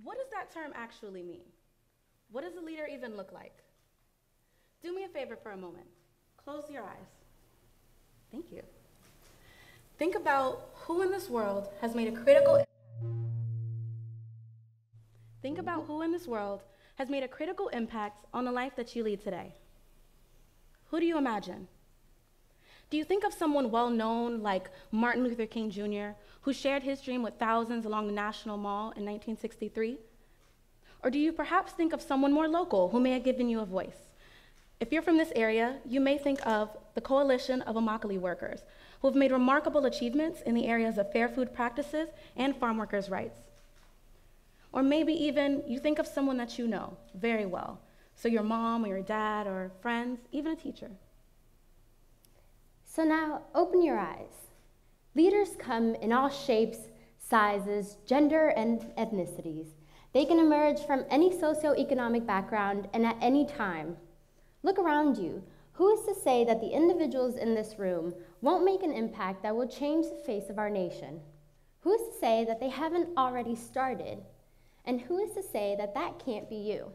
what does that term actually mean? What does a leader even look like? Do me a favor for a moment. Close your eyes. Thank you. Think about who in this world has made a critical impact. Think about who in this world has made a critical impact on the life that you lead today. Who do you imagine? Do you think of someone well-known like Martin Luther King Jr., who shared his dream with thousands along the National Mall in 1963? Or do you perhaps think of someone more local who may have given you a voice? If you're from this area, you may think of the Coalition of Immokalee Workers, who have made remarkable achievements in the areas of fair food practices and farm workers' rights. Or maybe even you think of someone that you know very well, so your mom or your dad or friends, even a teacher. So now open your eyes. Leaders come in all shapes, sizes, gender, and ethnicities. They can emerge from any socioeconomic background and at any time. Look around you. Who is to say that the individuals in this room won't make an impact that will change the face of our nation? Who is to say that they haven't already started? And who is to say that that can't be you?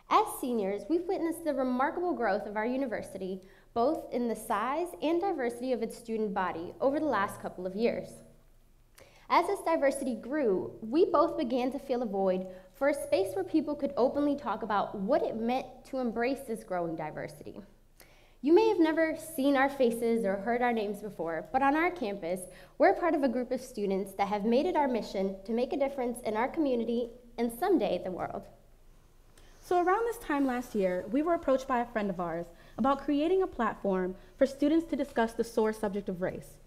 As seniors, we've witnessed the remarkable growth of our university, both in the size and diversity of its student body over the last couple of years. As this diversity grew, we both began to feel a void for a space where people could openly talk about what it meant to embrace this growing diversity. You may have never seen our faces or heard our names before, but on our campus, we're part of a group of students that have made it our mission to make a difference in our community and someday the world. So around this time last year, we were approached by a friend of ours about creating a platform for students to discuss the sore subject of race.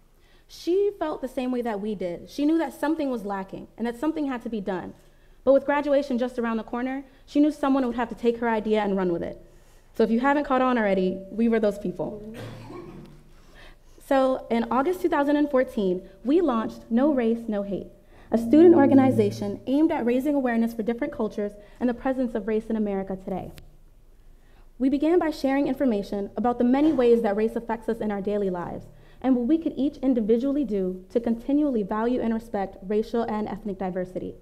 She felt the same way that we did. She knew that something was lacking and that something had to be done. But with graduation just around the corner, she knew someone would have to take her idea and run with it. So if you haven't caught on already, we were those people. So in August 2014, we launched No Race, No Hate, a student organization aimed at raising awareness for different cultures and the presence of race in America today. We began by sharing information about the many ways that race affects us in our daily lives and what we could each individually do to continually value and respect racial and ethnic diversity.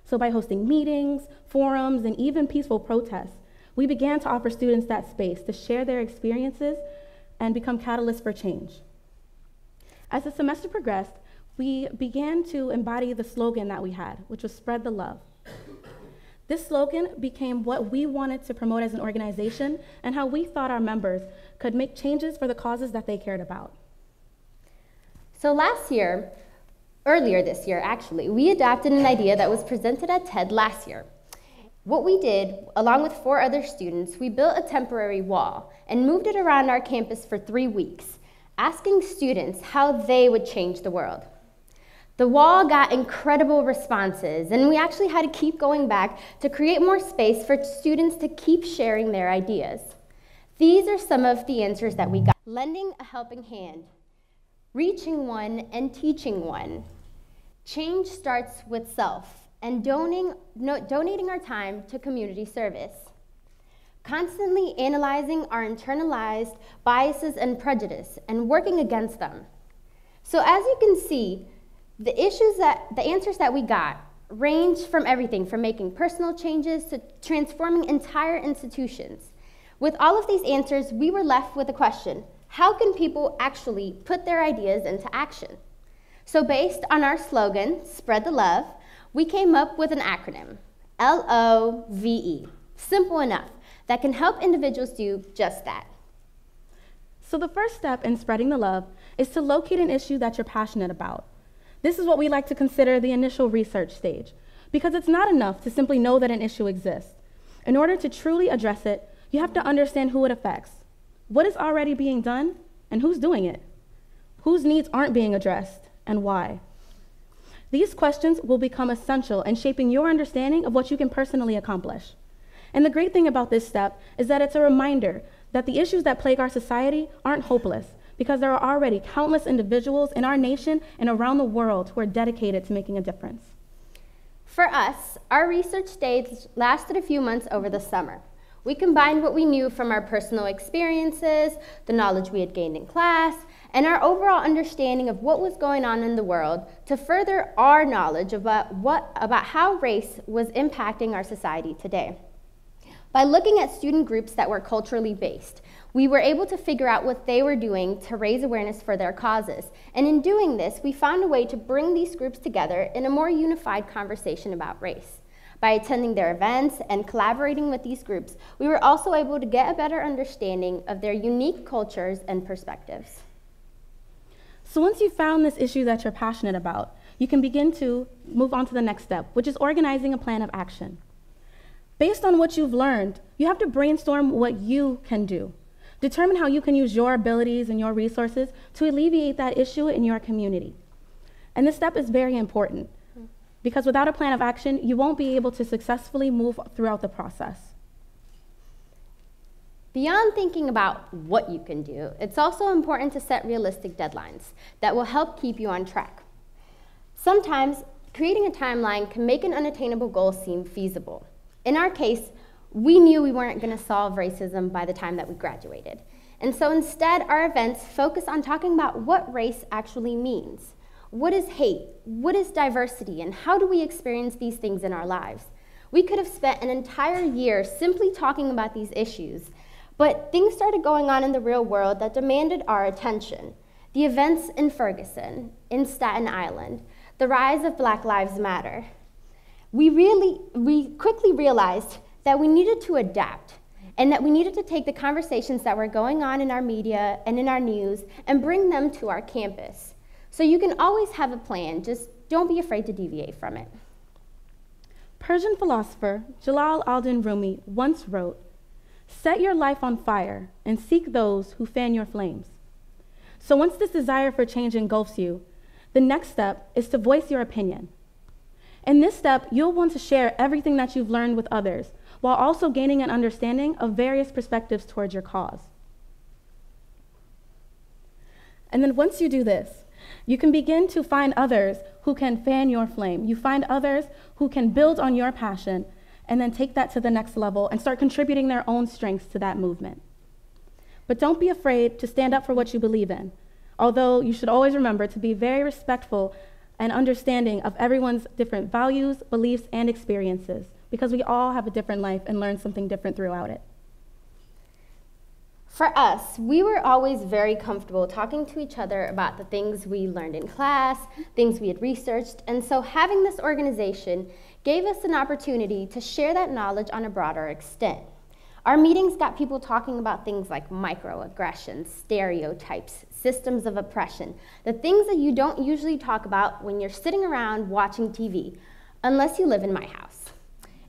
So by hosting meetings, forums, and even peaceful protests, we began to offer students that space to share their experiences and become catalysts for change. As the semester progressed, we began to embody the slogan that we had, which was spread the love. This slogan became what we wanted to promote as an organization and how we thought our members could make changes for the causes that they cared about. So earlier this year actually, we adopted an idea that was presented at TED last year. What we did, along with 4 other students, we built a temporary wall and moved it around our campus for 3 weeks, asking students how they would change the world. The wall got incredible responses, and we actually had to keep going back to create more space for students to keep sharing their ideas. These are some of the answers that we got. Lending a helping hand, reaching one and teaching one. Change starts with self, and donating our time to community service. Constantly analyzing our internalized biases and prejudice and working against them. So as you can see, the answers that we got range from everything from making personal changes to transforming entire institutions. With all of these answers, we were left with a question: how can people actually put their ideas into action? So based on our slogan, Spread the Love, we came up with an acronym, LOVE, simple enough, that can help individuals do just that. So the first step in spreading the love is to locate an issue that you're passionate about. This is what we like to consider the initial research stage, because it's not enough to simply know that an issue exists. In order to truly address it, you have to understand who it affects, what is already being done, and who's doing it, whose needs aren't being addressed, and why. These questions will become essential in shaping your understanding of what you can personally accomplish. And the great thing about this step is that it's a reminder that the issues that plague our society aren't hopeless, because there are already countless individuals in our nation and around the world who are dedicated to making a difference. For us, our research days lasted a few months over the summer. We combined what we knew from our personal experiences, the knowledge we had gained in class, and our overall understanding of what was going on in the world to further our knowledge about how race was impacting our society today. By looking at student groups that were culturally based, we were able to figure out what they were doing to raise awareness for their causes. And in doing this, we found a way to bring these groups together in a more unified conversation about race. By attending their events and collaborating with these groups, we were also able to get a better understanding of their unique cultures and perspectives. So once you've found this issue that you're passionate about, you can begin to move on to the next step, which is organizing a plan of action. Based on what you've learned, you have to brainstorm what you can do. Determine how you can use your abilities and your resources to alleviate that issue in your community. And this step is very important because without a plan of action, you won't be able to successfully move throughout the process. Beyond thinking about what you can do, it's also important to set realistic deadlines that will help keep you on track. Sometimes, creating a timeline can make an unattainable goal seem feasible. In our case, we knew we weren't going to solve racism by the time that we graduated. And so instead, our events focus on talking about what race actually means. What is hate? What is diversity? And how do we experience these things in our lives? We could have spent an entire year simply talking about these issues, but things started going on in the real world that demanded our attention. The events in Ferguson, in Staten Island, the rise of Black Lives Matter. We quickly realized that we needed to adapt and that we needed to take the conversations that were going on in our media and in our news and bring them to our campus. So you can always have a plan, just don't be afraid to deviate from it. Persian philosopher Jalal al-Din Rumi once wrote, "Set your life on fire and seek those who fan your flames." So once this desire for change engulfs you, the next step is to voice your opinion. In this step, you'll want to share everything that you've learned with others, while also gaining an understanding of various perspectives towards your cause. And then once you do this, you can begin to find others who can fan your flame. You find others who can build on your passion and then take that to the next level and start contributing their own strengths to that movement. But don't be afraid to stand up for what you believe in, although you should always remember to be very respectful and understanding of everyone's different values, beliefs, and experiences, because we all have a different life and learn something different throughout it. For us, we were always very comfortable talking to each other about the things we learned in class, things we had researched, and so having this organization gave us an opportunity to share that knowledge on a broader extent. Our meetings got people talking about things like microaggressions, stereotypes, systems of oppression, the things that you don't usually talk about when you're sitting around watching TV, unless you live in my house.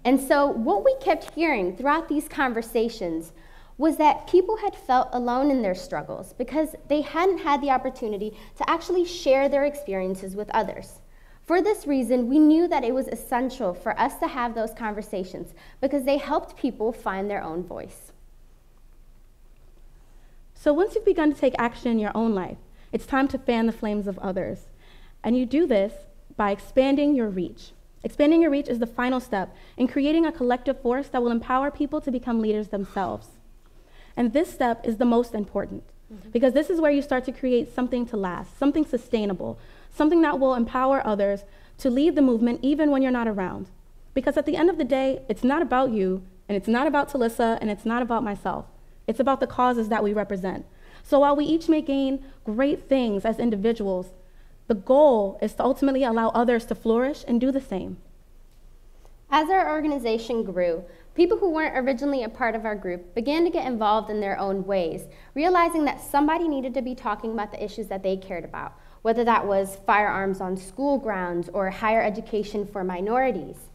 And so what we kept hearing throughout these conversations was that people had felt alone in their struggles because they hadn't had the opportunity to actually share their experiences with others. For this reason, we knew that it was essential for us to have those conversations because they helped people find their own voice. So once you've begun to take action in your own life, it's time to fan the flames of others. And you do this by expanding your reach. Expanding your reach is the final step in creating a collective force that will empower people to become leaders themselves. And this step is the most important because this is where you start to create something to last, something sustainable, something that will empower others to lead the movement even when you're not around. Because at the end of the day, it's not about you, and it's not about Talissa, and it's not about myself. It's about the causes that we represent. So while we each may gain great things as individuals, the goal is to ultimately allow others to flourish and do the same. As our organization grew, people who weren't originally a part of our group began to get involved in their own ways, realizing that somebody needed to be talking about the issues that they cared about, whether that was firearms on school grounds or higher education for minorities.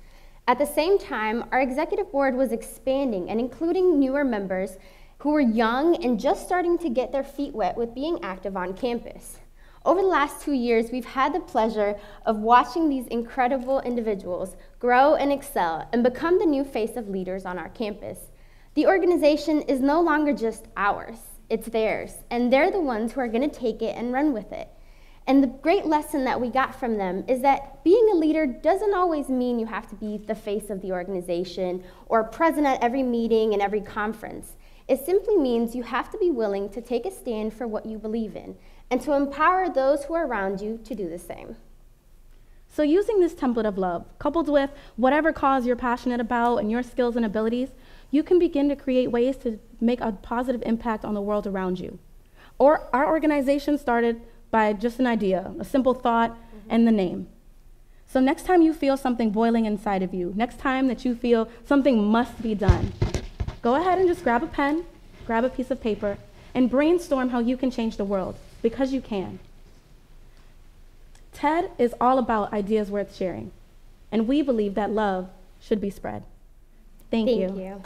At the same time, our executive board was expanding and including newer members who were young and just starting to get their feet wet with being active on campus. Over the last 2 years, we've had the pleasure of watching these incredible individuals grow and excel and become the new face of leaders on our campus. The organization is no longer just ours, it's theirs, and they're the ones who are going to take it and run with it. And the great lesson that we got from them is that being a leader doesn't always mean you have to be the face of the organization or present at every meeting and every conference. It simply means you have to be willing to take a stand for what you believe in and to empower those who are around you to do the same. So using this template of love, coupled with whatever cause you're passionate about and your skills and abilities, you can begin to create ways to make a positive impact on the world around you. Or our organization started by just an idea, a simple thought, and the name. So next time you feel something boiling inside of you, next time that you feel something must be done, go ahead and just grab a pen, grab a piece of paper, and brainstorm how you can change the world, because you can. TED is all about ideas worth sharing, and we believe that love should be spread. Thank you. Thank you.